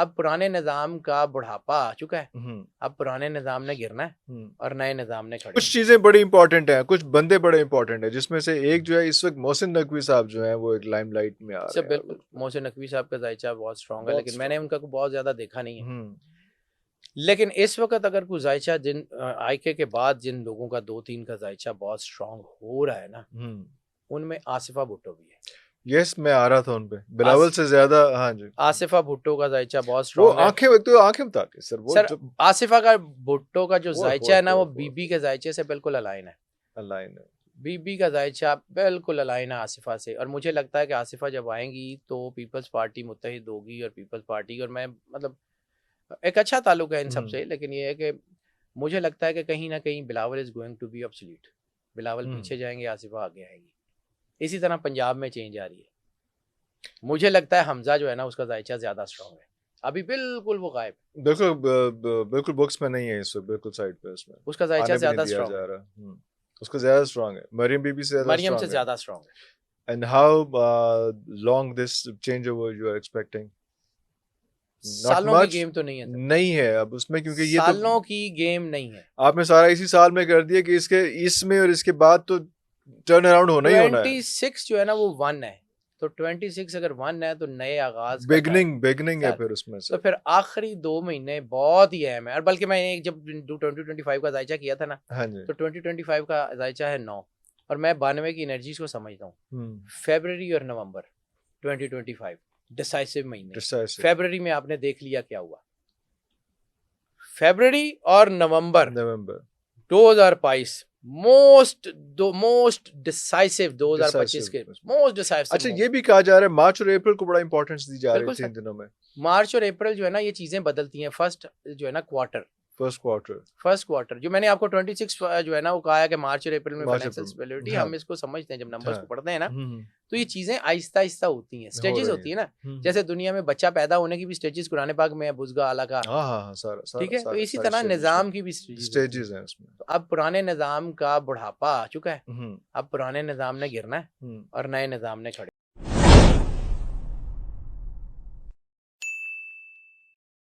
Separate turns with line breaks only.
اب پرانے نظام کا بڑھاپا آ چکا ہے، اب پرانے نظام نے گرنا ہے اور نئے نظام نے کھڑے۔
کچھ چیزیں بڑی امپورٹنٹ ہیں، کچھ بندے بڑے امپورٹنٹ ہیں، جس میں سے ایک جو ہے اس وقت محسن نقوی صاحب جو ہیں وہ ایک لائم لائٹ میں آ رہے
سب
ہیں۔
بالکل محسن نقوی صاحب کا ذائچہ بہت اسٹرانگ ہے، لیکن میں نے ان کا بہت زیادہ دیکھا نہیں ہے۔ لیکن اس وقت اگر کوئی ذائچہ جن آئیکے کے بعد جن لوگوں کا 2-3 کا ذائچہ بہت اسٹرانگ ہو رہا ہے نا، ان میں آصفہ بھٹو بھی ہے۔
یس میں آ رہا تھا ان پہ، بلاول سے زیادہ۔ ہاں جی،
آصفہ بھٹو کا ذائچہ بہت
وہ
اسٹرانگ ہے۔
آنکھیں بتا کے سر، وہ
سر آصفہ کا بھٹو کا جو ذائچہ ہے نا، وہ
وہ
بی بی کے ذائچے سے بالکل الائن ہے۔
اللہ نے
بی بی کا ذائچہ بالکل الائن ہے آصفہ سے، اور مجھے لگتا ہے کہ آصفہ جب آئیں گی تو پیپلز پارٹی متحد ہوگی، اور پیپلز پارٹی، اور میں مطلب ایک اچھا تعلق ہے ان سب سے، لیکن یہ ہے کہ مجھے لگتا ہے کہ کہیں نہ کہیں Bilawal is going to be obsolete۔ Bilawal پیچھے جائیں گے، آصفہ آگے آئے گی۔ اسی طرح پنجاب میں چینج آ رہی ہے۔ مجھے لگتا ہے حمزہ جو ہے نا، اس کا ذائچہ زیادہ اسٹرانگ ہے، ابھی بالکل وہ غائب ہے،
بالکل بکس میں نہیں ہے اس وقت، بالکل سائڈ پہ اس میں
اس کا ذائچہ
آنے بھی
زیادہ
نہیں دیا
اسٹرانگ
جا
ہے،
رہا۔ اس کا زیادہ اسٹرانگ ہے، مریم بی بی سے زیادہ
مریم سے
اسٹرانگ ہے۔
زیادہ اسٹرانگ ہے۔
And how long this changeover you are expecting? Not
سالوں کی
much.
گیم تو نہیں ہے،
نہیں ہے اب اس میں، کیونکہ یہ تو
سالوں کی گیم نہیں ہے۔
آپ نے سارا اسی سال میں کر دیا کہ اس میں اور اس کے بعد تو ٹرن اراؤنڈ ہونا ہی ہونا ہے۔
26 جو ہے نا وہ 1 ہے، تو 26 اگر 1 ہے تو نئے آغاز کا
بگننگ ہے پھر اس میں سے۔
تو پھر آخری 2 مہینے بہت ہی اہم ہے، اور بلکہ میں نے جب 2025 کا ذائچہ کیا تھا نا،
ہاں جی،
تو 2025 کا ذائچہ ہے 9، اور میں 92 کی انرجیز کو سمجھتا ہوں۔ فیبرری اور نومبر 2025 ڈیسائسو مہینے۔ فیبرری میں آپ نے دیکھ لیا کیا ہوا، فیبرری اور نومبر 2022 موسٹ ڈیسائسو، 2025 کے موسٹ ڈیسائسو۔
اچھا یہ بھی کہا جا رہا ہے مارچ اور اپریل کو بڑا امپورٹنس دی جا رہی تھی ان دنوں میں۔
مارچ اور اپریل جو ہے نا، یہ چیزیں بدلتی ہیں۔ فرسٹ جو ہے نا فرسٹ کوارٹر جو میں نے آپ کو 26 جو ہے نا وہ کہا ہے کہ مارچ اور اپریل میں فائنینشیل اسٹیبلٹی، ہم اس کو سمجھتے ہیں جب نمبرز کو پڑھتے ہیں نا، تو یہ چیزیں آہستہ آہستہ ہوتی ہیں، سٹیجز ہوتی ہیں نا۔ جیسے دنیا میں بچہ پیدا ہونے کی بھی سٹیجز قرآن پاک میں ہے، بزگا اعلیٰ کا، ٹھیک ہے، تو اسی طرح نظام کی بھی
سٹیجز ہیں اس میں۔
اب پرانے نظام کا بڑھاپا آ چکا ہے، اب پرانے نظام نے گرنا ہے اور نئے نظام نے کھڑے